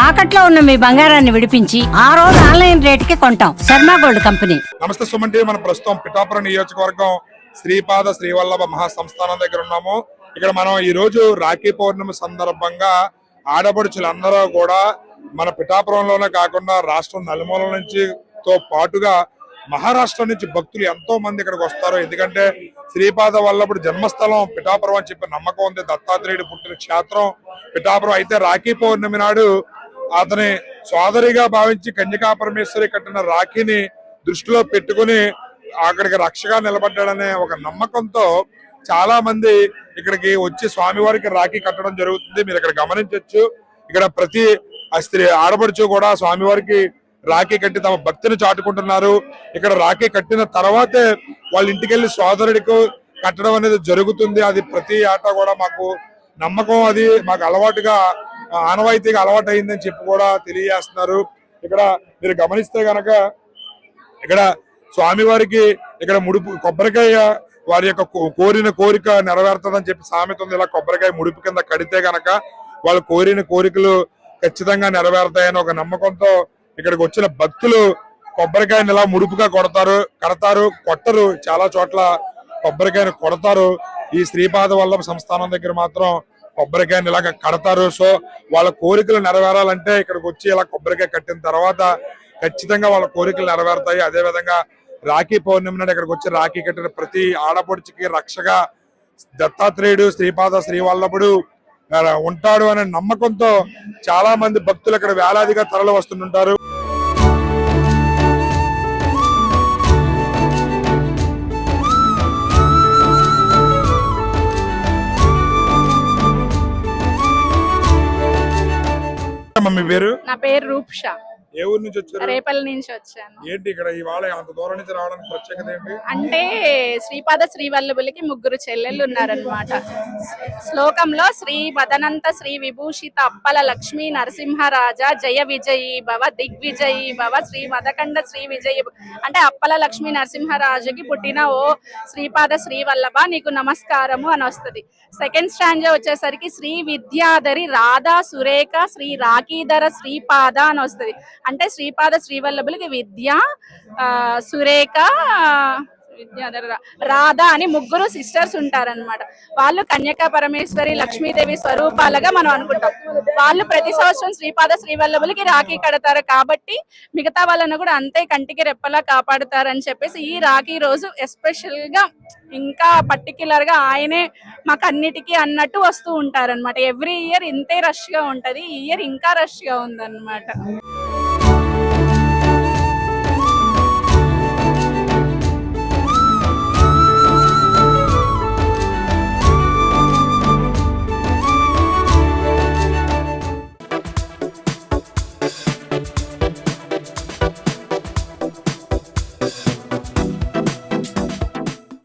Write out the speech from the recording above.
తాకట్లో ఉన్న మీ బంగారాన్ని విడిపించి ఆ రోజు ఆన్లైన్ రేటుకి కొంటాం. Sharma gold company. నమస్తే సుమంటి, మన ప్రస్తుతం పిఠాపురం నియోజకవర్గం శ్రీపాద శ్రీవల్లభ మహాసంస్థానం దగ్గర ఉన్నాము. ఇక్కడ మనం ఈ రోజు రాఖీ పౌర్ణమి సందర్భంగా ఆడపడుచులందరూ కూడా మన పిఠాపురంలోనే కాకుండా రాష్ట్రం నలుమూలల నుంచి తో పాటుగా మహారాష్ట్ర నుంచి భక్తులు ఎంతో మంది ఇక్కడికి వస్తారు. ఎందుకంటే శ్రీపాద వల్లభుడు జన్మస్థలం పిఠాపురం అని చెప్పి నమ్మకం ఉంది. దత్తాత్రేయుడు పుట్టిన క్షేత్రం పిఠాపురం. అయితే రాఖీ పౌర్ణమి నాడు అతని సోదరిగా భావించి కన్యకా పరమేశ్వరి కట్టిన రాఖీని దృష్టిలో పెట్టుకుని అక్కడికి రక్షగా నిలబడ్డాడనే ఒక నమ్మకంతో చాలా మంది ఇక్కడికి వచ్చి స్వామివారికి రాఖీ కట్టడం జరుగుతుంది. మీరు ఇక్కడ గమనించవచ్చు. ఇక్కడ ప్రతి స్త్రీ ఆడపడుచు కూడా స్వామివారికి రాఖీ కట్టి తమ భక్తిని చాటుకుంటున్నారు. ఇక్కడ రాఖీ కట్టిన తర్వాతే వాళ్ళ ఇంటికి వెళ్ళి సోదరుడికి కట్టడం అనేది జరుగుతుంది. అది ప్రతి ఆట కూడా మాకు నమ్మకం, అది మాకు అలవాటుగా ఆనవాయితీగా అలవాటు అయిందని చెప్పి కూడా తెలియజేస్తున్నారు. ఇక్కడ మీరు గమనిస్తే గనక ఇక్కడ స్వామివారికి ఇక్కడ ముడుపు కొబ్బరికాయ వారి యొక్క కోరిన కోరిక నెరవేరుతుందని చెప్పి సామెత ఉంది. ఇలా కొబ్బరికాయ ముడుపు కింద కడితే గనక వాళ్ళు కోరిన కోరికలు ఖచ్చితంగా నెరవేరుతాయని ఒక నమ్మకంతో ఇక్కడికి వచ్చిన భక్తులు కొబ్బరికాయని ఇలా ముడుపుగా కడతారు, కొట్టరు. చాలా చోట్ల కొబ్బరికాయని కొడతారు. ఈ శ్రీపాద వల్లభ సంస్థానం దగ్గర మాత్రం కొబ్బరికాయని ఇలాగ కడతారు. సో వాళ్ళ కోరికలు నెరవేరాలంటే ఇక్కడికి వచ్చి ఇలా కొబ్బరికాయ కట్టిన తర్వాత ఖచ్చితంగా వాళ్ళ కోరికలు నెరవేరుతాయి. అదే విధంగా రాఖీ పౌర్ణమి నాడు ఇక్కడికి వచ్చి రాఖీ కట్టిన ప్రతి ఆడపడుచుకి రక్షగా దత్తాత్రేయుడు శ్రీపాద శ్రీవల్లభుడు ఉంటాడు అనే నమ్మకంతో చాలా మంది భక్తులు ఇక్కడ వేలాదిగా తరలి వస్తుంటారు. మీ పేరు? నా పేరు రూప్షా. ఏ ఊరు నుంచి వచ్చారు? రేపల్లి నుంచి వచ్చాను. ఏంటి ఇక్కడ ఇవాళ అంత దూరం నుంచి రావడానికి ప్రత్యేకత ఏంటి? అంటే శ్రీపాద శ్రీవల్లభులకి ముగ్గురు చెల్లెళ్ళు ఉన్నారనమాట. శ్లోకంలో శ్రీ వదనంత శ్రీ విభూషిత అప్పల లక్ష్మీ నరసింహరాజా జయ విజయీ భవ దిగ్విజయీ భవ శ్రీ మదకండ శ్రీ విజయీ అంటే అప్పల లక్ష్మీ నరసింహరాజుకి పుట్టిన ఓ శ్రీపాద శ్రీవల్లభ నీకు నమస్కారము అని వస్తుంది. సెకండ్ స్టాంజా వచ్చేసరికి శ్రీ విద్యాధరి రాధా సురేఖ శ్రీ రాఖీధర శ్రీపాద అని వస్తుంది. అంటే శ్రీపాద శ్రీవల్లభులకి విద్య, సురేఖ, రాధా అని ముగ్గురు సిస్టర్స్ ఉంటారనమాట. వాళ్ళు కన్యకా పరమేశ్వరి లక్ష్మీదేవి స్వరూపాలుగా మనం అనుకుంటాం. వాళ్ళు ప్రతి సంవత్సరం శ్రీపాద శ్రీవల్లభులకి రాఖీ కడతారు కాబట్టి మిగతా వాళ్ళను కూడా అంతే కంటికి రెప్పలా కాపాడుతారని చెప్పేసి ఈ రాఖీ రోజు ఎస్పెషల్ గా ఇంకా పర్టిక్యులర్ గా ఆయనే మాకు అన్నిటికీ అన్నట్టు వస్తూ ఉంటారనమాట. ఎవ్రీ ఇయర్ ఇంతే రష్ గా ఉంటది. ఈ ఇయర్ ఇంకా రష్ గా ఉందన్నమాట.